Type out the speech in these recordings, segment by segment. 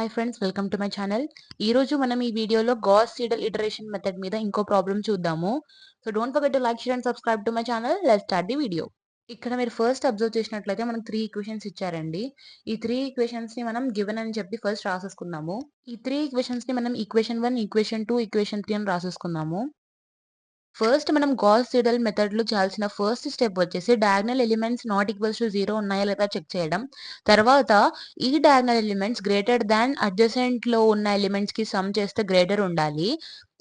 Hi friends, welcome to my channel. ఈరోజు మనం ఈ వీడియోలో గాస్ సీడల్ ఇటరేషన్ మెథడ్ మీద ఇంకో ప్రాబ్లం చూద్దాము. So don't forget to like, share and subscribe to my channel. Let's start the video. ఇక్కడ మీరు ఫస్ట్ అబ్జర్వ్ చేసినట్లయితే మనకు 3 ఈక్వేషన్స్ ఇచ్చారండి. ఈ 3 ఈక్వేషన్స్ ని మనం గివెన్ అని చెప్పి ఫస్ట్ రాసేసుకుందాము. ఈ 3 ఈక్వేషన్స్ ని మనం ఈక్వేషన్ 1, ఈక్వేషన్ 2, ఈక్వేషన్ 3 అని రాసేసుకుందాము. ఫస్ట్ మనం గాస్ సీడల్ మెథడ్ లో చేయాల్సిన ఫస్ట్ స్టెప్ వచ్చేసి diagonal elements not equals to 0 ఉన్నాయా లేదా చెక్ చేయడం. తర్వాత ఈ diagonal elements greater than adjacent లో ఉన్న ఎలిమెంట్స్ కి సమ్ చేస్తే గ్రేటర్ ఉండాలి.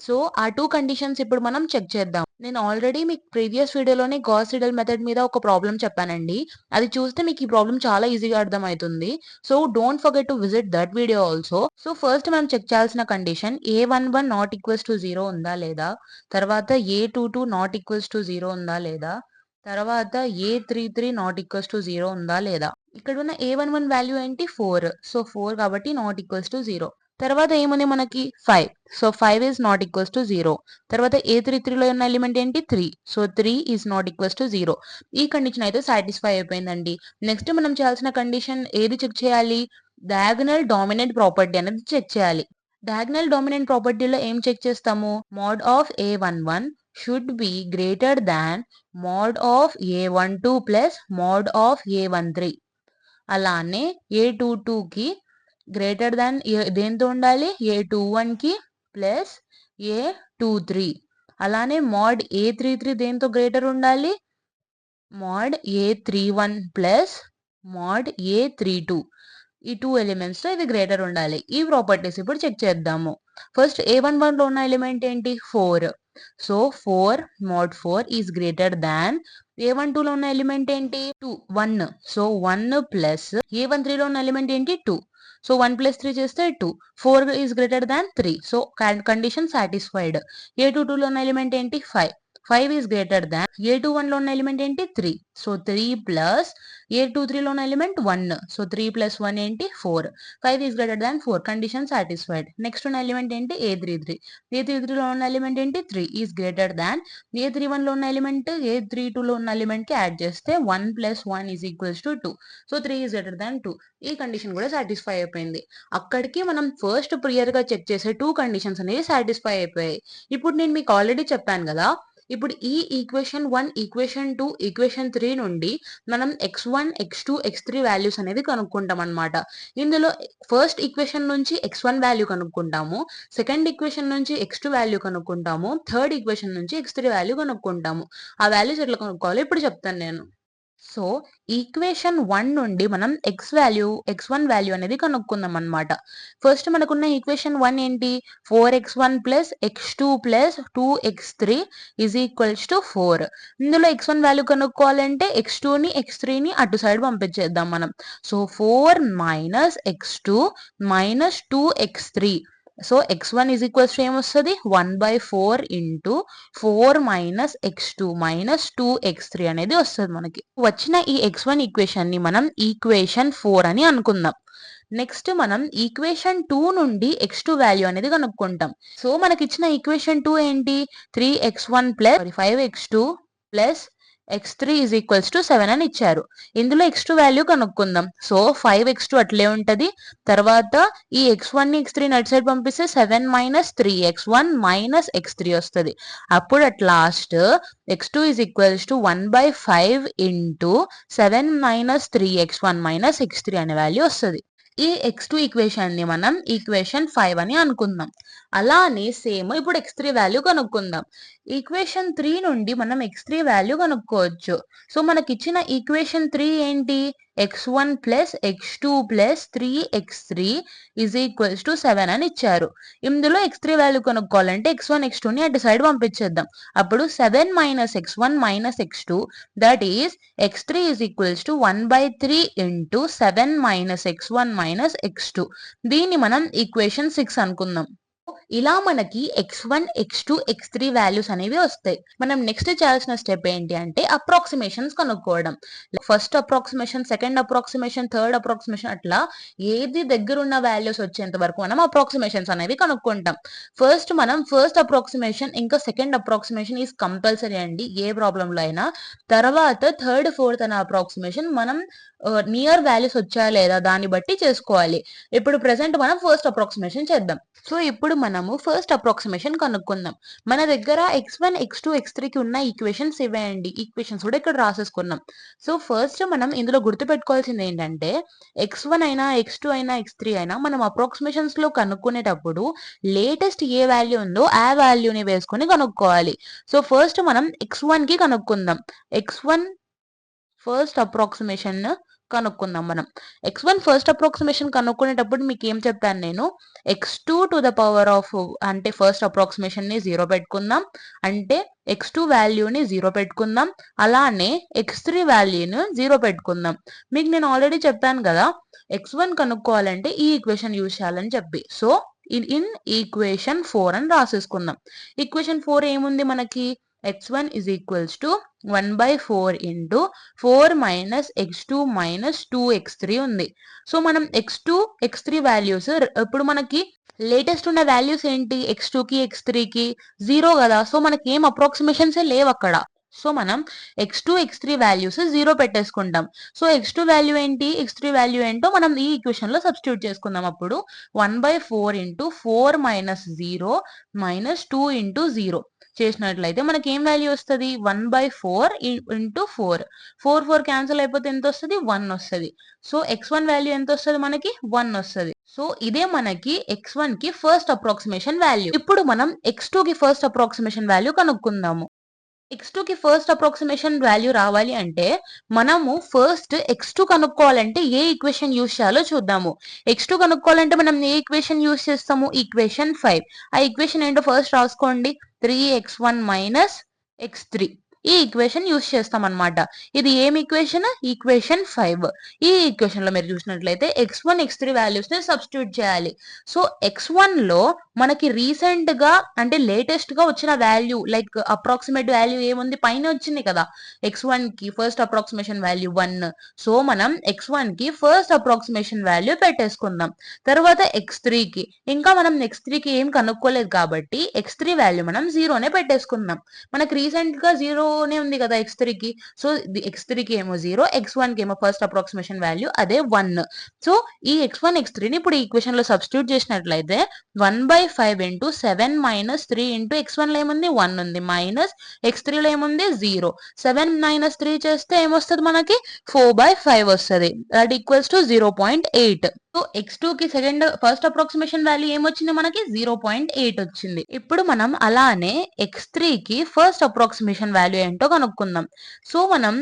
సో ఆ 2 కండిషన్స్ ఇప్పుడు మనం చెక్ చేద్దాం. నేను ఆల్రెడీ మీకు ప్రీవియస్ వీడియోలోనే గాస్ సీడల్ మెథడ్ మీద ఒక ప్రాబ్లం చెప్పానండి. అది చూస్తే మీకు ఈ ప్రాబ్లం చాలా ఈజీగా అర్థమవుతుంది. So don't forget to visit that video also. So first మనం చెక్ చేయాల్సిన condition A11 not equals to 0 ఉందా లేదా, తర్వాత A22 నాట్ ఈక్వల్స్ టు 0 ఉందా లేదా, తర్వాత A33 నాట్ ఈక్వల్స్ టు 0 ఉందా లేదా. ఇక్కడ ఉన్న A11 వాల్యూ ఏంటి? 4. సో 4 కాబట్టి నాట్ ఈక్వల్స్ టు 0. తర్వాత ఏముంది మనకి 5. So 5 is not equals to 0. తర్వాత A33 లో ఉన్న ఎలిమెంట్ ఏంటి? 3. So 3 is not equals to 0. ఈ కండిషన్ అయితే సాటిస్ఫై అయిపోయిందండి. నెక్స్ట్ మనం చేయాల్సిన కండిషన్ ఏది చెక్ చేయాలి? డయాగనల్ డామినెంట్ ప్రాపర్టీ అనేది చెక్ చేయాలి. డయాగనల్ డామినెంట్ ప్రాపర్టీలో ఏం చెక్ చేస్తాము? Mode of A11 should be greater than mode of A12 plus mode of A13. అలానే A22 కి గ్రేటర్ దాన్ దేంతో ఉండాలి? A21 కి ప్లస్ A23. అలానే మోడ్ A33 దేంతో గ్రేటర్ ఉండాలి? Mode A31 plus mode A32. ఈ 2 ఎలిమెంట్స్ తో ఇది గ్రేటర్ ఉండాలి. ఈ ప్రాపర్టీస్ ఇప్పుడు చెక్ చేద్దాము. ఫస్ట్ A11 లో ఉన్న ఎలిమెంట్ ఏంటి? 4. So 4 mode 4 is greater than A12 లో ఉన్న ఎలిమెంట్ ఏంటి? 2 1. సో 1 ప్లస్ A13 లో ఉన్న ఎలిమెంట్ ఏంటి? 2. సో 1 ప్లస్ 3 చేస్తే 2. 4 is greater than 3. So condition satisfied. A22 లో ఉన్న ఎలిమెంట్ ఏంటి? 5. 5 ఈజ్ గ్రేటర్ దాన్ A21 లో ఉన్న ఎలిమెంట్ ఏంటి? 3. సో 3 ప్లస్ A23 లో ఉన్న ఎలిమెంట్ 1. సో 3 ప్లస్ 1 ఏంటి? 4. 5 is greater than 4. Condition satisfied. Next ఉన్న ఎలిమెంట్ ఏంటి? A33. A33 లో ఉన్న ఎలిమెంట్ ఏంటి? 3 ఈజ్ గ్రేటర్ దాన్ A31 లో ఉన్న ఎలిమెంట్ A32 లో ఉన్న ఎలిమెంట్ కి యాడ్ చేస్తే 1 plus 1 is equals to 2. So 3 is greater than 2. ఈ కండిషన్ కూడా సాటిస్ఫై అయిపోయింది. అక్కడికి మనం ఫస్ట్ ప్రియర్ గా చెక్ చేసే 2 కండిషన్స్ అనేవి సాటిస్ఫై అయిపోయాయి. ఇప్పుడు నేను మీకు ఆల్రెడీ చెప్పాను కదా, ఇప్పుడు ఈ ఈక్వేషన్ 1, ఈక్వేషన్ 2, ఈక్వేషన్ 3 నుండి మనం x1, x2, x3 వాల్యూస్ అనేది కనుక్కుంటాం అన్నమాట. ఇందులో ఫస్ట్ ఈక్వేషన్ నుంచి x1 వాల్యూ కనుక్కుంటాము, సెకండ్ ఈక్వేషన్ నుంచి x2 వాల్యూ కనుక్కుంటాము, థర్డ్ ఈక్వేషన్ నుంచి x3 వాల్యూ కనుక్కుంటాము. ఆ వాల్యూస్ ఎట్లా కనుక్కోవాలో ఇప్పుడు చెప్తాను నేను. సో ఈక్వేషన్ 1 నుండి మనం x1 వాల్యూ అనేది కనుక్కుందాం అన్నమాట. ఫస్ట్ మనకున్న ఈక్వేషన్ 1 ఏంటి? 4x1 plus x2 plus 2x3 is equals to 4. ఇందులో x1 వాల్యూ కనుక్కోవాలంటే x2ని x3ని అటు సైడ్ పంపించేద్దాం మనం. So 4 minus x2 minus 2x3. So x1 is equals to ఏమొస్తుంది? 1/4 into 4 minus x2 minus 2x3 అనేది వస్తుంది మనకి. వచ్చిన ఈ x1 ఈక్వేషన్ ని మనం ఈక్వేషన్ 4 అని అనుకుందాం. నెక్స్ట్ మనం ఈక్వేషన్ 2 నుండి x2 వాల్యూ అనేది కనుక్కుంటాం. సో మనకి ఇచ్చిన ఈక్వేషన్ 2 ఏంటి? 3x1 plus 5x2 plus x3 is equals to 7 అని ఇచ్చారు. ఇందులో x2 వాల్యూ కనుక్కుందాం. సో 5x2 అట్లే ఉంటది. తర్వాత ఈ x1 ని x3 ని అటు సైడ్ పంపిస్తే 7 మైనస్ 3x1 మైనస్ x3 వస్తుంది. అప్పుడు at last x2 is equals to 1/5 into 7 minus 3x1 minus x3 అనే వాల్యూ వస్తుంది. ఈ x2 ఈక్వేషన్ ని మనం ఈక్వేషన్ 5 అని అనుకుందాం. అలానే సేమ్ ఇప్పుడు x3 వాల్యూ కనుక్కుందాం. ఈక్వేషన్ 3 నుండి మనం x3 వాల్యూ కనుక్కోవచ్చు. సో మనకి ఇచ్చిన ఈక్వేషన్ 3 ఏంటి? x1 plus x2 plus 3x3 is equals to 7 అని ఇచ్చారు. ఇందులో x3 వాల్యూ కనుక్కోవాలంటే x1 x2ని అటు సైడ్ పంపించేద్దాం. అప్పుడు 7 minus x1 minus x2 that is x3 is equals to 1/3 into 7 minus x1 minus x2. దీన్ని మనం ఈక్వేషన్ 6 అనుకుందాం. ఇలా మనకి x1, x2, x3 వాల్యూస్ అనేవి వస్తాయి. మనం నెక్స్ట్ చేయాల్సిన స్టెప్ ఏంటి అంటే అప్రాక్సిమేషన్స్ కనుక్కోవడం. First approximation, second approximation, third approximation అట్లా ఏది దగ్గరున్న వాల్యూస్ వచ్చేంత వరకు మనం అప్రాక్సిమేషన్స్ అనేవి కనుక్కుంటాం. ఫస్ట్ అప్రాక్సిమేషన్ ఇంకా సెకండ్ అప్రాక్సిమేషన్ ఈస్ కంపల్సరీ అండి ఏ ప్రాబ్లంలో అయినా. తర్వాత థర్డ్, ఫోర్త్ అనే అప్రాక్సిమేషన్ మనం నియర్ వాల్యూస్ వచ్చాయా లేదా దాన్ని బట్టి చేసుకోవాలి. ఇప్పుడు ప్రెసెంట్ మనం ఫస్ట్ అప్రాక్సిమేషన్ చేద్దాం. సో ఇప్పుడు మనము ఫస్ట్ అప్రాక్సిమేషన్ కనుక్కుందాం. మన దగ్గర x1, x2, x3కి ఉన్న ఈక్వేషన్స్ ఇవే అండి. ఈక్వేషన్స్ కూడా ఇక్కడ రాసేసుకున్నాం. సో ఫస్ట్ మనం ఇందులో గుర్తుపెట్టుకోవాల్సింది ఏంటంటే x1 అయినా, x2 అయినా, x3 అయినా మనం అప్రాక్సిమేషన్స్ లో కనుక్కునేటప్పుడు లేటెస్ట్ ఏ వాల్యూ ఉందో ఆ వాల్యూని వేసుకొని కనుక్కోవాలి. సో ఫస్ట్ మనం x1 కి కనుక్కుందాం. x1 ఫస్ట్ అప్రాక్సిమేషన్ కనుక్కుందాం మనం. x1 ఫస్ట్ అప్రాక్సిమేషన్ కనుక్కునేటప్పుడు మీకు ఏం చెప్పాను నేను, x2 to the power of అంటే ఫస్ట్ అప్రాక్సిమేషన్ ని 0 పెట్టుకుందాం. అంటే x2 వాల్యూని 0 పెట్టుకుందాం. అలానే x3 వాల్యూని 0 పెట్టుకుందాం. మీకు నేను ఆల్రెడీ చెప్పాను కదా x1 కనుక్కోవాలంటే ఈ ఈక్వేషన్ యూజ్ చేయాలని చెప్పి. సో ఇన్ ఈక్వేషన్ 4 అని రాసేసుకుందాం. ఈక్వేషన్ 4 ఏముంది మనకి, x1 is equals to 1/4 into 4 minus x2 minus 2x3 ఉంది. సో మనం x2, x3 వాల్యూస్ ఇప్పుడు మనకి లేటెస్ట్ ఉన్న వాల్యూస్ ఏంటి, x2కి x3కి 0 కదా. సో మనకి ఏం అప్రాక్సిమేషన్స్ లేవు అక్కడ. సో మనం x2, x3 values 0 పెట్టేసుకుంటాం. So x2 value ఏంటి, x3 వాల్యూ ఏంటో మనం ఈ ఈక్వేషన్ లో సబ్స్టిట్యూట్ చేసుకుందాం. అప్పుడు 1/4 into 4 minus 0 minus 2 into 0 చేసినట్లయితే మనకి ఏం వాల్యూ వస్తుంది, 1/4 into 4. 4 క్యాన్సిల్ అయిపోతే ఎంత వస్తుంది, 1 వస్తుంది. సో x1 వాల్యూ ఎంత వస్తుంది మనకి, 1 వస్తుంది. సో ఇదే మనకి x1 కి ఫస్ట్ అప్రాక్సిమేషన్ వాల్యూ. ఇప్పుడు మనం x2 కి ఫస్ట్ అప్రాక్సిమేషన్ వాల్యూ కనుక్కుందాము. x2 కి ఫస్ట్ అప్రాక్సిమేషన్ వాల్యూ రావాలి అంటే మనము ఫస్ట్ x2 కనుక్కోవాలంటే ఏ ఈక్వేషన్ యూజ్ చేయాలో చూద్దాము. x2 కనుక్కోవాలంటే మనం ఏ ఈక్వేషన్ యూజ్ చేస్తాము, ఈక్వేషన్ 5. ఆ ఈక్వేషన్ ఏంటో ఫస్ట్ రాసుకోండి, 3x1 మైనస్ x3. ఈ ఈక్వేషన్ యూజ్ చేస్తాం అనమాట. ఇది ఏం ఈక్వేషన్, ఈక్వేషన్ 5. ఈ ఈక్వేషన్ లో మీరు చూసినట్లయితే x1, x3 వాల్యూస్ ని సబ్స్టిట్యూట్ చేయాలి. సో x1 లో మనకి రీసెంట్ గా అంటే లేటెస్ట్ గా వచ్చిన వాల్యూ లైక్ అప్రాక్సిమేట్ వాల్యూ ఏముంది, పైన వచ్చింది కదా x1 కి ఫస్ట్ అప్రాక్సిమేషన్ వాల్యూ 1. సో మనం x1 కి ఫస్ట్ అప్రాక్సిమేషన్ వాల్యూ పెట్టేసుకుందాం. తర్వాత x3 కి ఇంకా మనం x3 కి ఏం కనుక్కోలేదు కాబట్టి x3 వాల్యూ మనం 0నే పెట్టేసుకుందాం. మనకి రీసెంట్ గా 0నే ఉంది కదా x3 కి. సో x3 కి ఏమో 0, x1 కి ఏమో ఫస్ట్ అప్రాక్సిమేషన్ వాల్యూ అదే 1. సో ఈ x1, x3 ని ఇప్పుడు ఈక్వేషన్ లో సబ్స్టిట్యూట్ చేసినట్లయితే 1/5 into 7 minus 3 into x1 లో ఏముంది 1 ఉంది, మైనస్ x3 లో ఏముంది 0. 7 minus 3 చేస్తే ఏమొస్తుంది మనకి 4/5 వస్తుంది. That equals to 0.8. So x2 కి ఫస్ట్ అప్రాక్సిమేషన్ వాల్యూ ఏమొచ్చింది మనకి 0.8 వచ్చింది. ఇప్పుడు మనం అలానే x3 కి ఫస్ట్ అప్రాక్సిమేషన్ వాల్యూ ఏంటో కనుక్కుందాం. సో మనం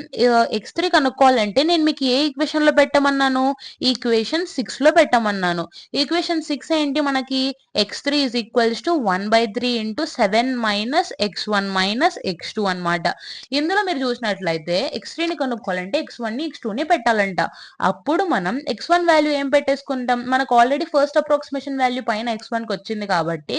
x3 కనుక్కోవాలంటే నేను మీకు ఏ ఈక్వేషన్ లో పెట్టమన్నాను, ఈక్వేషన్ 6 లో పెట్టమన్నాను. ఈక్వేషన్ 6 ఏంటి మనకి, x3 is equals to 1/3 into 7 minus x1 minus x2 అన్నమాట. ఇందులో మీరు చూసినట్లయితే x3 ని కనుక్కోవాలంటే x1 ని x2 ని పెట్టాలంట. అప్పుడు మనం x1 వాల్యూ ఏం పెట్టేసుకుంటాం, మనకు ఆల్రెడీ ఫస్ట్ అప్రాక్సిమేషన్ వాల్యూ పైన x1 కి వచ్చింది కాబట్టి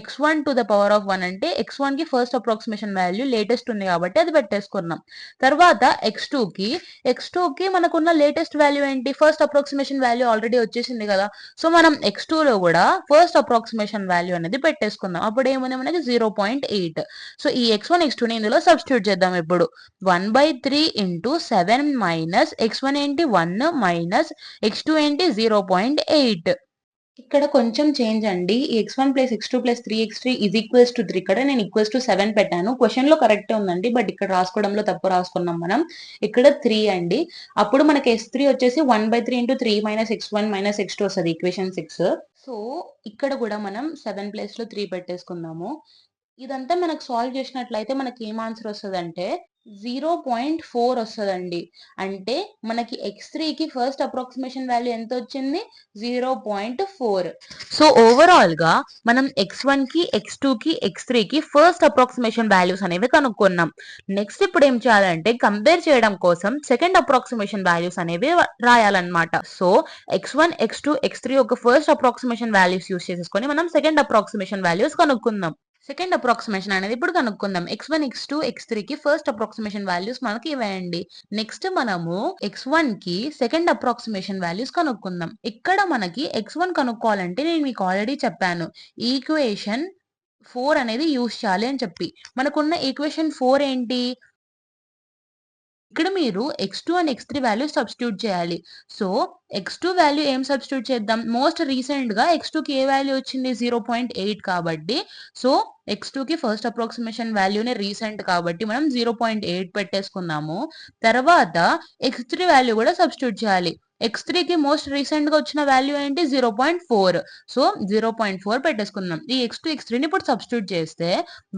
x1 to the power of 1 అంటే x1 కి ఫస్ట్ అప్రాక్సిమేషన్ వాల్యూ లేటెస్ట్ ఉంది కాబట్టి అది పెట్టేసుకున్నాం. తర్వాత x2 కి మనకున్న లేటెస్ట్ వాల్యూ ఏంటి, ఫస్ట్ అప్రాక్సిమేషన్ వాల్యూ ఆల్రెడీ వచ్చేసింది కదా. సో మనం x2 లో కూడా ఫస్ట్ అప్రాక్సిమేషన్ వాల్యూ అనేది పెట్టేసుకుందాం. అప్పుడు ఏముంది మనకి 0.8. సో ఈ x1, x2 ని ఇందులో సబ్స్టిట్యూట్ చేద్దాం. ఇప్పుడు 1/3 into 7 మైనస్ x1 ఏంటి 1 మైనస్ x2 ఏంటి 0.8. ఇక్కడ కొంచెం చేంజ్ అండి. ఈ x1 plus x2 plus 3x3 is equals to 3. ఇక్కడ నేను ఈక్వల్స్ టు 7 పెట్టాను. క్వశ్చన్ లో కరెక్ట్ ఉందండి, బట్ ఇక్కడ రాసుకోవడంలో తప్పు రాసుకున్నాం మనం. ఇక్కడ 3 అండి. అప్పుడు మనకి s3 వచ్చేసి 1/3 into 3 minus x1 minus x2 వస్తుంది, ఈక్వేషన్ 6. సో ఇక్కడ కూడా మనం 7 ప్లేస్ లో 3 పెట్టేసుకుందాము. ఇదంతా మనకు సాల్వ్ చేసినట్లయితే మనకి ఏం ఆన్సర్ వస్తుంది అంటే 0.4 వస్తదండి. అంటే మనకి x3కి ఫస్ట్ అప్రాక్సిమేషన్ వాల్యూ ఎంతొచ్చింది? 0.4. సో, ఓవరాల్‌గా మనం x1కి, x2కి, x3కి ఫస్ట్ అప్రాక్సిమేషన్ వాల్యూస్ అనేవి కనుక్కున్నాం. నెక్స్ట్ ఇప్పుడేం చేయాలంటే కంపేర్ చేయడం కోసం సెకండ్ అప్రాక్సిమేషన్ వాల్యూస్ అనేవి రాయాలన్నమాట. సో, x1, x2, x3 యొక్క ఫస్ట్ అప్రాక్సిమేషన్ వాల్యూస్ యూజ్ చేసేసుకొని మనం సెకండ్ అప్రాక్సిమేషన్ వాల్యూస్ కనుక్కుందాం. సెకండ్ అప్రాక్సిమేషన్ అనేది ఇప్పుడు కనుక్కుందాం. x1, x2, x3కి first approximation values మనకి ఇవ్వండి. నెక్స్ట్ మనము x1కి సెకండ్ అప్రాక్సిమేషన్ వాల్యూస్ కనుక్కుందాం. ఇక్కడ మనకి x1 కనుక్కోవాలంటే నేను మీకు ఆల్రెడీ చెప్పాను. ఈక్వేషన్ 4 అనేది యూజ్ చేయాలి అని చెప్పి. మనకున్న ఈక్వేషన్ 4 ఏంటి? ఇక్కడ మీరు x2 and x3 values substitute చేయాలి. సో, x2 వాల్యూ ఏం సబ్స్టిట్యూట్ చేద్దాం? మోస్ట్ రీసెంట్‌గా x2కి ఏ వాల్యూ వచ్చింది? 0.8 కాబట్టి, సో, x2కి ఫస్ట్ అప్రాక్సిమేషన్ వాల్యూనే రీసెంట్ కాబట్టి మనం 0.8 పెట్టేసుకున్నాము. తర్వాత x3 వాల్యూ కూడా సబ్స్టిట్యూట్ చేయాలి. x3కి మోస్ట్ రీసెంట్‌గా వచ్చిన వాల్యూ ఏంటి? 0.4. సో, 0.4 పెట్టేసుకుందాం. ఈ x2, x3ని ఇప్పుడు సబ్స్టిట్యూట్ చేస్తే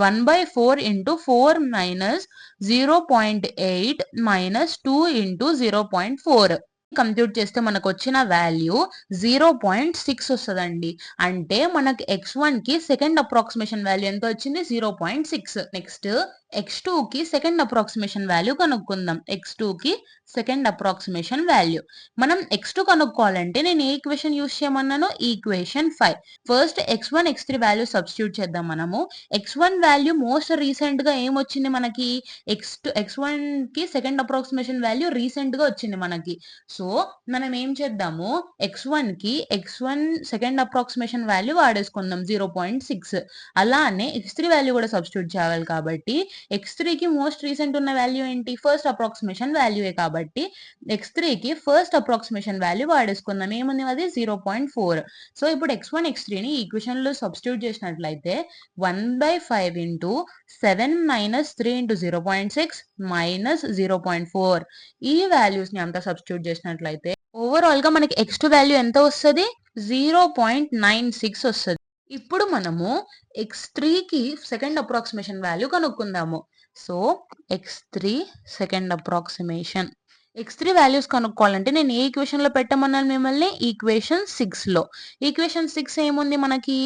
1/4 into 4 minus 0.8 minus 2 into 0.4 compute చేస్తే మనకొచ్చిన వాల్యూ 0.6 వస్తదండి. అంటే మనకి x1కి సెకండ్ అప్రాక్సిమేషన్ వాల్యూ ఎంత వచ్చింది? 0.6. నెక్స్ట్ x2కి సెకండ్ అప్రాక్సిమేషన్ వాల్యూ కనుక్కుందాం. x2కి సెకండ్ అప్రాక్సిమేషన్ వాల్యూ. మనం x2 కనుక్కోవాలంటే నేను ఏ ఈక్వేషన్ యూజ్ చేయమన్నాను? Equation 5. First x1, x3 value substitute చేద్దాం మనము. x1 వాల్యూ మోస్ట్ రీసెంట్‌గా ఏమొచ్చింది మనకి? x1కి సెకండ్ అప్రాక్సిమేషన్ వాల్యూ రీసెంట్‌గా వచ్చింది మనకి. సో, మనం ఏం చేద్దాము? x1 second approximation value వాడేసుకుందాం 0.6. అలానే x3 వాల్యూ కూడా సబ్స్టిట్యూట్ చేయాలి కాబట్టి x3కి మోస్ట్ రీసెంట్ ఉన్న వాల్యూ ఏంటి? ఫస్ట్ అప్రాక్సిమేషన్ వాల్యూయే కాబట్టి x3కి ఫస్ట్ అప్రాక్సిమేషన్ వాల్యూ వాడేసుకుందాం. ఏముంది అది? 0.4. సో, ఇప్పుడు x1, x3ని ఈక్వేషన్‌లో సబ్స్టిట్యూట్ చేసినట్లయితే 1/5 ఇంటూ 7 మైనస్ 3 ఇంటూ 0.6 మైనస్ 0.4 ఈ వాల్యూస్‌ని అంతా సబ్స్టిట్యూట్ చేసినట్లయితే ఓవరాల్‌గా మనకి x2 వాల్యూ ఎంత వస్తది? 0.96 వస్తది. ఇప్పుడు మనము x3కి సెకండ్ అప్రాక్సిమేషన్ వాల్యూ కనుక్కుందాము. So, x3 second approximation. x3 values కనుక్కోవాలంటే నేను ఏ ఈక్వేషన్‌లో పెట్టమన్నాను మిమ్మల్ని? ఈక్వేషన్ 6లో. ఈక్వేషన్ 6 ఏముంది మనకి?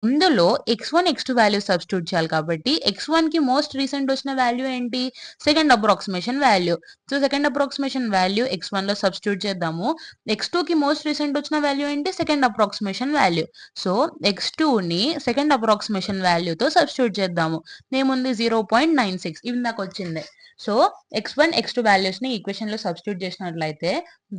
ఇందులో x1, x2 వాల్యూస్ సబ్స్టిట్యూట్ చేయాలి కాబట్టి x1కి మోస్ట్ రీసెంట్ వచ్చిన వాల్యూ ఏంటి? Second approximation value. So, second approximation value x1లో సబ్స్టిట్యూట్ చేద్దాము. x2కి మోస్ట్ రీసెంట్ వచ్చిన వాల్యూ ఏంటి? Second approximation value. సో, x2ని సెకండ్ అప్రాక్సిమేషన్ వాల్యూతో సబ్స్టిట్యూట్ చేద్దాము. ఏముంది? 0.96 ఇందాకొచ్చిందే. సో, x1, x2 వాల్యూస్‌ని ఈక్వేషన్‌లో సబ్స్టిట్యూట్ చేసినట్లయితే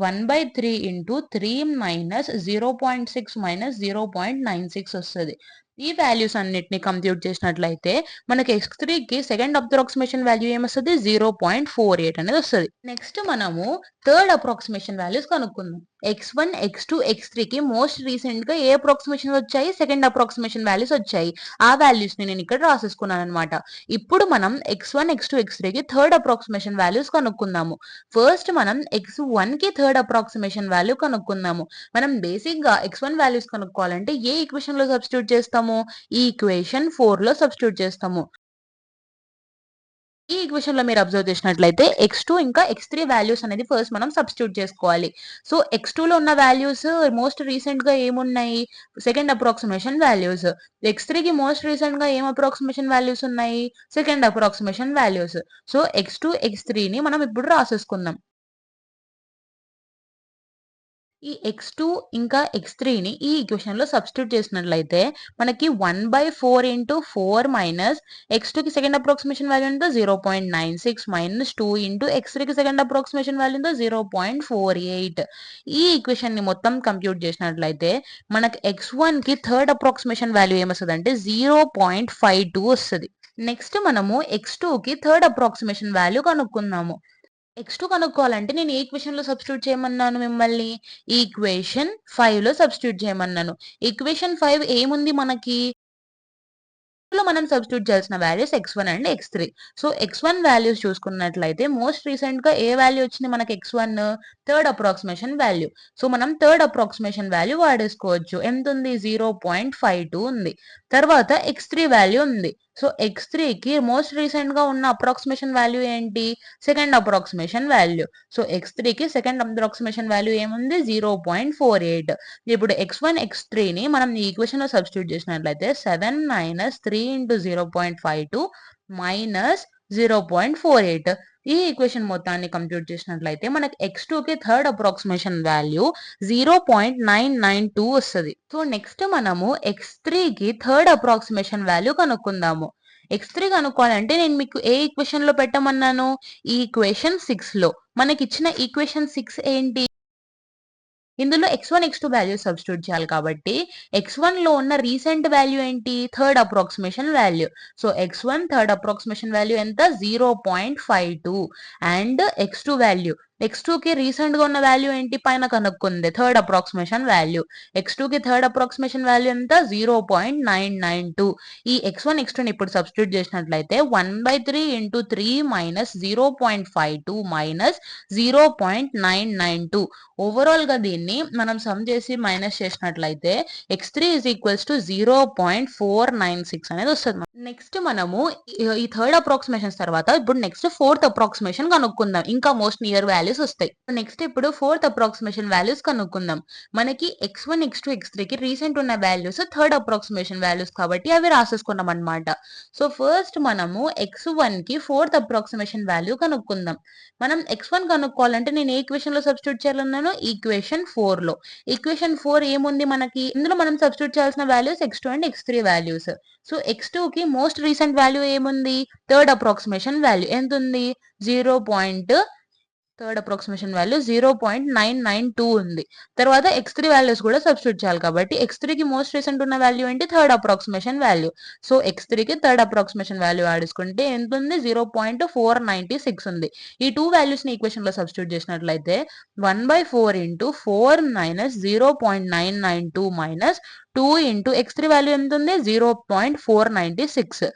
1/3 ఇంటూ 3 మైనస్ 0.6 మైనస్ 0.96 వస్తది. ఈ వాల్యూస్ అన్నిటిని కంప్యూట్ చేసినట్లయితే మనకి x3కి సెకండ్ అప్రాక్సిమేషన్ వాల్యూ ఏమొస్తది? 0.48 అనేది వస్తది. నెక్స్ట్ మనము థర్డ్ అప్రాక్సిమేషన్ వాల్యూస్ కనుక్కుందాం. x1, x2, x3కి మోస్ట్ రీసెంట్‌గా ఏ అప్రాక్సిమేషన్ వచ్చాయి? సెకండ్ అప్రాక్సిమేషన్ వాల్యూస్ వచ్చాయి. ఆ వాల్యూస్‌ని నేను ఇక్కడ రాసేసుకున్నానన్నమాట. ఇప్పుడు మనం x1, x2, x3కి థర్డ్ అప్రాక్సిమేషన్ వాల్యూస్ కనుక్కుందాము. ఫస్ట్ మనం x1కి థర్డ్ అప్రాక్సిమేషన్ వాల్యూ కనుక్కుందాము. మనం బేసిక్‌గా x1 వాల్యూస్ కనుక్కోవాలంటే ఏ ఈక్వేషన్‌లో సబ్స్టిట్యూట్ చేస్తాము? ఈక్వేషన్ 4లో సబ్స్టిట్యూట్ చేస్తాము. ఈ ఈక్వేషన్‌లో మీరు అబ్జర్వ్ చేసినట్లయితే x2 ఇంకా x3 వాల్యూస్ అనేది ఫస్ట్ మనం సబ్స్టిట్యూట్ చేసుకోవాలి. సో, x2లో ఉన్న వాల్యూస్ మోస్ట్ రీసెంట్‌గా ఏమున్నాయి? Second approximation values. x3కి మోస్ట్ రీసెంట్‌గా ఏం అప్రాక్సిమేషన్ వాల్యూస్ ఉన్నాయి? Second approximation values. So, x2, x3ని మనం ఇప్పుడు రాసేసుకుందాం. ఈ x2 ఇంకా x3ని ఈ ఈక్వేషన్‌లో సబ్స్టిట్యూట్ చేసినట్లయితే మనకి 1/4 ఇంటూ 4 మైనస్ x2కి సెకండ్ అప్రాక్సిమేషన్ వాల్యూ ఎంత? 0.96 మైనస్ 2 ఇంటూ x3కి సెకండ్ అప్రాక్సిమేషన్ వాల్యూ ఎంత? 0.48. ఈ ఈక్వేషన్‌ని మొత్తం కంప్యూట్ చేసినట్లయితే మనకి x1కి థర్డ్ అప్రాక్సిమేషన్ వాల్యూ ఏమొస్తదంటే 0.52 వస్తది. నెక్స్ట్ మనము x2కి థర్డ్ అప్రాక్సిమేషన్ వాల్యూ కనుక్కుందాము. x2 కనుక్కోవాలంటే నేను ఏ ఈక్వేషన్‌లో సబ్స్టిట్యూట్ చేయమన్నాను మిమ్మల్ని? ఈక్వేషన్ 5లో సబ్స్టిట్యూట్ చేయమన్నాను. ఈక్వేషన్ 5 ఏముంది మనకి? ఇందులో మనం సబ్స్టిట్యూట్ చేయాల్సిన values x1 and x3. So, x1 values చూసుకున్నట్లయితే మోస్ట్ రీసెంట్‌గా ఏ వాల్యూ వచ్చింది మనకి x1? Third approximation value. So, మనం థర్డ్ అప్రాక్సిమేషన్ వాల్యూ వాడేసుకోవచ్చు. ఎంతుంది? 0.52 ఉంది. తర్వాత x3 వాల్యూ ఉంది. సో x3కి మోస్ట్ రీసెంట్ గా ఉన్న అప్రాక్సిమేషన్ వాల్యూ ఏంటి? Second approximation value. సో x3కి సెకండ్ అప్రాక్సిమేషన్ వాల్యూ ఏముంది? 0.48. ఇప్పుడు x1 x3ని మనం ఈ ఈక్వేషన్ లో సబ్స్టిట్యూట్ చేసినట్లయితే 7 - 3 × 0.52 - 0.48. ఈ ఈక్వేషన్ మొత్తాన్ని కంప్యూట్ చేసినట్లయితే మనకి x2కి థర్డ్ అప్రాక్సిమేషన్ వాల్యూ 0.992 వస్తుంది. సో నెక్స్ట్ మనము x3కి థర్డ్ అప్రాక్సిమేషన్ వాల్యూ కనుక్కుందాము. x3 కనుక్కోవాలంటే నేను మీకు ఏ ఈక్వేషన్ లో పెట్టమన్నాను? ఈక్వేషన్ 6 లో. మనకి ఇచ్చిన ఈక్వేషన్ 6 ఏంటి? ఇందులో x1 x2 వాల్యూ సబ్స్టిట్యూట్ చేయాలి కాబట్టి x1 లో ఉన్న రీసెంట్ వాల్యూ ఏంటి? Third approximation value. So x1 third approximation value ఎంత? 0.52. అండ్ x2 వాల్యూ, x2కి రీసెంట్ గా ఉన్న వాల్యూ ఏంటి? పైన కనుక్కుంది థర్డ్ అప్రాక్సిమేషన్ వాల్యూ. x2కి థర్డ్ అప్రాక్సిమేషన్ వాల్యూ ఎంత? 0.992. ఈ x1 x2ని ఇప్పుడు సబ్స్టిట్యూట్ చేసినట్లయితే 1/3 × 3 - 0.52 - 0.992. ఓవరాల్ గా దీన్ని మనం సమ్ చేసి మైనస్ చేసినట్లయితే x3 = 0.496 అనేది వస్తుంది. నెక్స్ట్ మనము ఈ థర్డ్ అప్రాక్సిమేషన్స్ తర్వాత ఇప్పుడు నెక్స్ట్ ఫోర్త్ అప్రాక్సిమేషన్ కనుక్కుందాం. ఇంకా మోస్ట్ నియర్ వాల్యూస్ వస్తాయి. నెక్స్ట్ ఇప్పుడు ఫోర్త్ అప్రాక్సిమేషన్ వాల్యూస్ కనుక్కుందాం. మనకి x1 x2 x3కి రీసెంట్ ఉన్న వాల్యూస్ థర్డ్ అప్రాక్సిమేషన్ వాల్యూస్ కాబట్టి అవి రాసేసుకున్నాం అనమాట. సో ఫస్ట్ మనము x1 కి ఫోర్త్ అప్రాక్సిమేషన్ వాల్యూ కనుక్కుందాం. మనం x1 కనుక్కోవాలంటే నేను ఏ ఈక్వేషన్ లో సబ్స్టిట్యూట్ చేయాలన్నాను? ఈక్వేషన్ 4 లో. ఈక్వేషన్ 4 ఏముంది మనకి? ఇందులో మనం సబ్స్టిట్యూట్ చేయాల్సిన values x2 and x3 values. So x2కి మోస్ట్ రీసెంట్ వాల్యూ ఏముంది? థర్డ్ అప్రాక్సిమేషన్ వాల్యూ ఎంత ఉంది? థర్డ్ అప్రాక్సిమేషన్ వాల్యూ 0.992 ఉంది. తర్వాత x3 వాల్యూస్ కూడా సబ్స్టిట్యూట్ చేయాలి కాబట్టి x3కి మోస్ట్ రీసెంట్ ఉన్న వాల్యూ ఏంటి? Third approximation value. సో x3కి థర్డ్ అప్రాక్సిమేషన్ వాల్యూ ఆడుకుంటే ఎంత ఉంది? 0.496 ఉంది. ఈ టూ వాల్యూస్ ని ఈక్వేషన్ లో సబ్స్టిట్యూట్ చేసినట్లయితే 1/4 × 4 - 0.992 - 2 × x3 వాల్యూ ఎంత ఉంది? 0.496.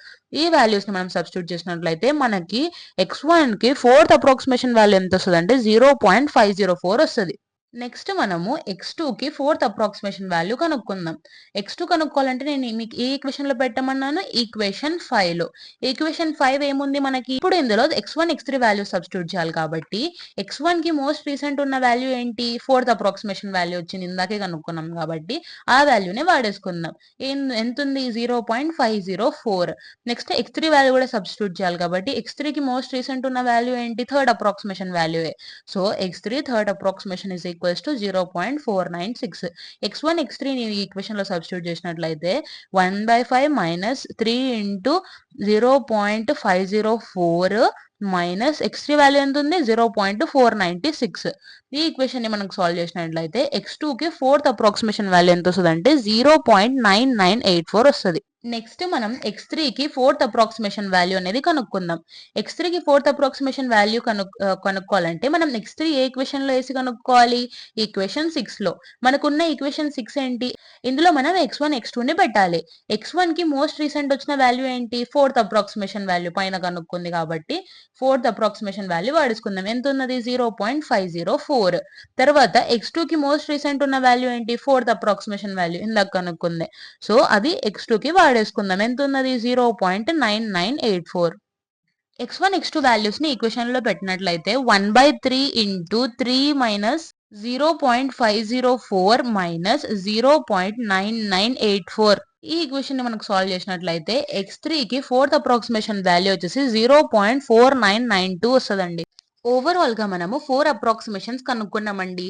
ఈ వాల్యూస్ ని మనం సబ్స్టిట్యూట్ చేసినట్లయితే మనకి x1 కి ఫోర్త్ అప్రాక్సిమేషన్ వాల్యూ ఎంత వస్తుంది అంటే 0.504 వస్తుంది. నెక్స్ట్ మనము x2కి ఫోర్త్ అప్రాక్సిమేషన్ వాల్యూ కనుక్కుందాం. x2 కనుక్కోవాలంటే నేను మీకు ఏ ఈక్వేషన్ లో పెట్టమన్నాను? ఈక్వేషన్ 5 లో. ఈక్వేషన్ 5 ఏముంది మనకి? ఇప్పుడు ఇందులో x1 x3 వాల్యూ సబ్స్టిట్యూట్ చేయాలి కాబట్టి x1 కి మోస్ట్ రీసెంట్ ఉన్న వాల్యూ ఏంటి? ఫోర్త్ అప్రాక్సిమేషన్ వాల్యూ వచ్చింది, ఇందాకే కనుక్కున్నాం కాబట్టి ఆ వాల్యూనే వాడేసుకుందాం. ఎంత ఉంది? 0.504. నెక్స్ట్ x3 వాల్యూ కూడా సబ్స్టిట్యూట్ చేయాలి కాబట్టి x3కి మోస్ట్ రీసెంట్ ఉన్న వాల్యూ ఏంటి? Third approximation value. So x3 third approximation is equals to 0.496. x1 x3 ని ఈ ఈక్వేషన్ లో సబ్స్టిట్యూట్ చేసినట్లయితే 1/5 - 3 × 0.504 x3 వాల్యూ ఎంత ఉంది? 0.496. ఈ ఈక్వేషన్ ని మనం సాల్వ్ చేసినట్లయితే x2కి ఫోర్త్ అప్రాక్సిమేషన్ వాల్యూ ఎంత వస్తుంది అంటే 0.9984 వస్తుంది. నెక్స్ట్ మనం x3కి ఫోర్త్ అప్రాక్సిమేషన్ వాల్యూ అనేది కనుక్కుందాం. x3కి ఫోర్త్ అప్రాక్సిమేషన్ వాల్యూ కనుక్కోవాలంటే మనం x3 ఏ ఈక్వేషన్ లో వేసి కనుక్కోవాలి? ఈక్వేషన్ 6 లో. మనకున్న ఈక్వేషన్ 6 ఏంటి? ఇందులో మనం x1 x2 ని పెట్టాలి. x1 కి మోస్ట్ రీసెంట్ వచ్చిన వాల్యూ ఏంటి? ఫోర్త్ అప్రాక్సిమేషన్ వాల్యూ పైన కనుక్కుంది కాబట్టి ఫోర్త్ అప్రాక్సిమేషన్ వాల్యూ వాడుకుందాం. ఎంత ఉన్నది? 0.504. తర్వాత x2కి మోస్ట్ రీసెంట్ ఉన్న వాల్యూ ఏంటి? ఫోర్త్ అప్రాక్సిమేషన్ వాల్యూ ఇందాక కనుక్కుంది. సో అది x2కి వాడేసుకుందాం. ఎంత ఉన్నది? 0.9984. x1 x2 వాల్యూస్ ని ఈక్వేషన్ లో పెట్టినట్లయితే 1/3 × 3 - 0.504 - 0.9984. ఈ ఈక్వేషన్ ని మనకు సాల్వ్ చేసినట్లయితే x3కి ఫోర్త్ అప్రాక్సిమేషన్ వాల్యూ వచ్చేసి 0.4992 వస్తుందండి. ఓవరాల్ గా మనము 4 అప్రాక్సిమేషన్స్ కనుక్కున్నామండి.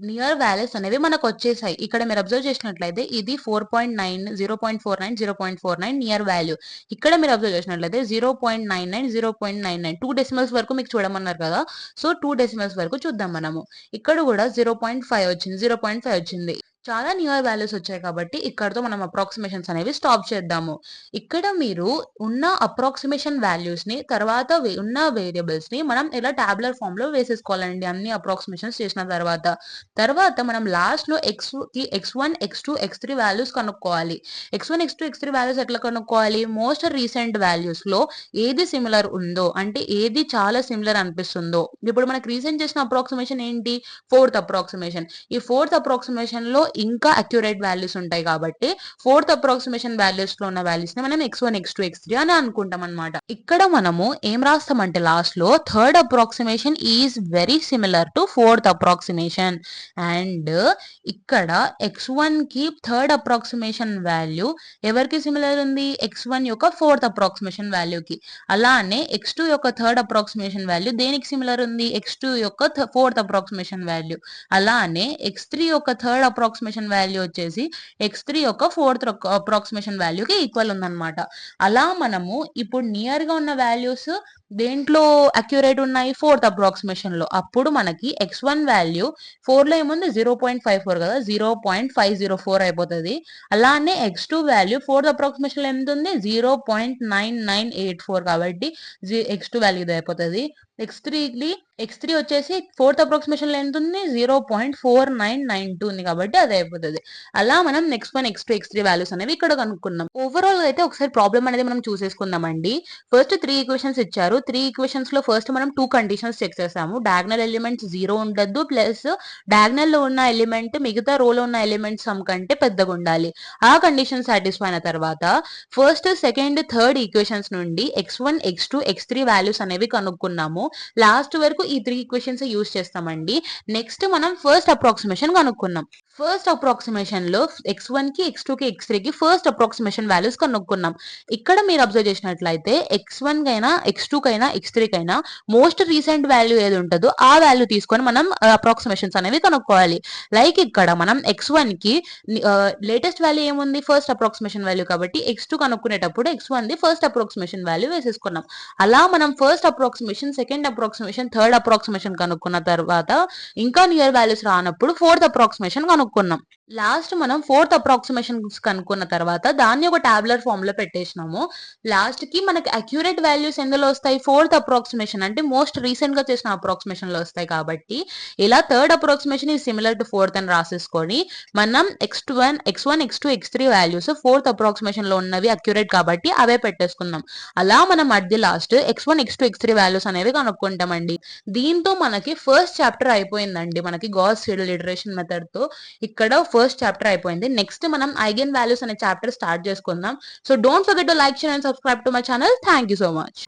నియర్ వాల్యూస్ అనేవి మనకు వచ్చేసాయి. ఇక్కడ మీరు అబ్జర్వ్ చేసినట్లయితే ఇది 4.9, 0.49, 0.49 నియర్ వాల్యూ. ఇక్కడ మీరు అబ్జర్వ్ చేసినట్లయితే 0.99, 0.99 2 డెసిమల్స్ వరకు మీకు చూడమన్నారు కదా. సో 2 డెసిమల్స్ వరకు చూద్దాం మనము. ఇక్కడ కూడా 0.5 వచ్చింది, 0.5 వచ్చింది. చాలా నియర్ వాల్యూస్ వచ్చాయి కాబట్టి ఇక్కడతో మనం అప్రాక్సిమేషన్స్ అనేవి స్టాప్ చేద్దాము. ఇక్కడ మీరు ఉన్న అప్రాక్సిమేషన్ వాల్యూస్ ని తర్వాత ఉన్న వేరియబుల్స్ ని మనం ఇలా టాబులర్ ఫామ్ లో వేసేసుకోవాలండి అన్ని అప్రాక్సిమేషన్స్ చేసిన తర్వాత మనం లాస్ట్ లో x1 x2 x3 వాల్యూస్ కనుక్కోవాలి. x1 x2 x3 వాల్యూస్ ఎట్లా కనుక్కోవాలి? మోస్ట్ రీసెంట్ వాల్యూస్ లో ఏది సిమిలర్ ఉందో, అంటే ఏది చాలా సిమిలర్ అనిపిస్తుందో. ఇప్పుడు మనకి రీసెంట్ చేసిన అప్రాక్సిమేషన్ ఏంటి? Fourth approximation. ఈ ఫోర్త్ అప్రాక్సిమేషన్ లో ఇంకా అక్యురేట్ వాల్యూస్ ఉంటాయి కాబట్టి ఫోర్త్ అప్రాక్సిమేషన్ వాల్యూస్ లో ఉన్న వాల్యూస్ ని మనం x1 x2 x3 అని అనుకుంటాం అనమాట. ఇక్కడ మనము ఏం రాస్తామంటే లాస్ట్ లో third approximation is very similar to fourth approximation and ఇక్కడ x1 కి థర్డ్ అప్రాక్సిమేషన్ వాల్యూ ఎవరికి సిమిలర్ ఉంది, x1 యొక్క ఫోర్త్ అప్రాక్సిమేషన్ వాల్యూకి. అలానే x2 యొక్క థర్డ్ అప్రాక్సిమేషన్ వాల్యూ దేనికి సిమిలర్ ఉంది, x2 యొక్క ఫోర్త్ అప్రాక్సిమేషన్ వాల్యూ. అలానే x3 యొక్క థర్డ్ అప్రాక్సిమేషన్ వాల్యూ వచ్చేసి x3 యొక్క ఫోర్త్ అప్రాక్సిమేషన్ వాల్యూకి ఈక్వల్ ఉందన్నమాట. అలా మనము ఇప్పుడు నియర్ గా ఉన్న వాల్యూస్ దేంట్లో అక్యురేట్ ఉన్నాయి, ఫోర్త్ అప్రాక్సిమేషన్ లో. అప్పుడు మనకి x1 వాల్యూ 4 లో ఏముంది 0.54 కదా, 0.504 అయిపోతుంది. అలానే x2 వాల్యూ ఫోర్త్ అప్రాక్సిమేషన్ లో ఎంత ఉంది 0.9984 కాబట్టి x2 వాల్యూ ఇది అయిపోతుంది. x3 వచ్చేసి ఫోర్త్ అప్రాక్సిమేషన్ లో ఎంత ఉంది 0.4992 ఉంది కాబట్టి అది అయిపోతుంది. అలా మనం x1 x2 x3 వాల్యూస్ అనేవి ఇక్కడ కనుక్కున్నాం. ఓవరాల్ గా అయితే ఒకసారి ప్రాబ్లమ్ అనేది మనం చూసేసుకుందామండి. ఫస్ట్ 3 ఈక్వేషన్స్ ఇచ్చారు. 3 ఈక్వేషన్స్ లో ఫస్ట్ మనం 2 కండిషన్స్ చెక్ చేసాము. డయాగ్నల్ ఎలిమెంట్స్ 0 ఉండద్దు, ప్లస్ డయాగ్నల్ లో ఉన్న ఎలిమెంట్ మిగతా రో లో ఉన్న ఎలిమెంట్ సమ్ కంటే పెద్దగా ఉండాలి. ఆ కండిషన్ సాటిస్ఫై అయిన తర్వాత ఫస్ట్ సెకండ్ థర్డ్ ఈక్వేషన్స్ నుండి x1 x2 x3 వాల్యూస్ అనేవి కనుక్కున్నాము. లాస్ట్ వరకు ఈ 3 ఈక్వేషన్స్ యూజ్ చేస్తామండి. నెక్స్ట్ మనం ఫస్ట్ అప్రాక్సిమేషన్ కనుక్కున్నాం. ఫస్ట్ అప్రాక్సిమేషన్ లో x1 కి x2 కి x3 కి ఫస్ట్ అప్రాక్సిమేషన్ వాల్యూస్ కనుక్కున్నాం. ఇక్కడ మీరు అబ్జర్వ్ చేసినట్లయితే x1 కైనా x2 కైనా x3 కైనా మోస్ట్ రీసెంట్ వాల్యూ ఏది ఉంటుందో ఆ వాల్యూ తీసుకొని మనం అప్రాక్సిమేషన్స్ అనేవి కనుక్కోవాలి. లైక్ ఇక్కడ మనం x1 కి లేటెస్ట్ వాల్యూ ఏముంది, ఫస్ట్ అప్రాక్సిమేషన్ వాల్యూ కాబట్టి x2 కనుక్కునేటప్పుడు x1 ది ఫస్ట్ అప్రాక్సిమేషన్ వాల్యూ వేసేసుకున్నాం. అలా మనం first approximation, second approximation, third approximation కనుక్కున్న తర్వాత ఇంకా నియర్ వాల్యూస్ రానప్పుడు ఫోర్త్ అప్రాక్సిమేషన్ కనుక్కున్నాం. లాస్ట్ మనం ఫోర్త్ అప్రాక్సిమేషన్ కనుక్కున్న తర్వాత దాన్ని ఒక టాబ్యులర్ ఫామ్ లో పెట్టేసినాము. లాస్ట్ కి మనకి అక్యురేట్ వాల్యూస్ ఎందులో వస్తాయి, ఫోర్త్ అప్రాక్సిమేషన్ అంటే మోస్ట్ రీసెంట్ గా చేసిన అప్రాక్సిమేషన్ లో వస్తాయి. కాబట్టి ఇలా థర్డ్ అప్రాక్సిమేషన్ ఈ సిమిలర్ టు ఫోర్త్ అని రాసేసుకొని మనం x1 x2 x3 values fourth approximation లో ఉన్నవి అక్యురేట్ కాబట్టి అవే పెట్టేసుకుందాం. అలా మనం at the last x1 x2 x3 values అనేవి కనుక్కుంటామండి. దీంతో మనకి ఫస్ట్ చాప్టర్ అయిపోయిందండి. మనకి గాస్ సీడెల్ ఇటరేషన్ మెథడ్ తో ఇక్కడ ఫస్ట్ చాప్టర్ అయిపోయింది. నెక్స్ట్ మనం ఐగెన్ వాల్యూస్ అనే చాప్టర్ స్టార్ట్ చేసుకుందాం. So don't forget to like, share and subscribe to my channel. Thank you so much.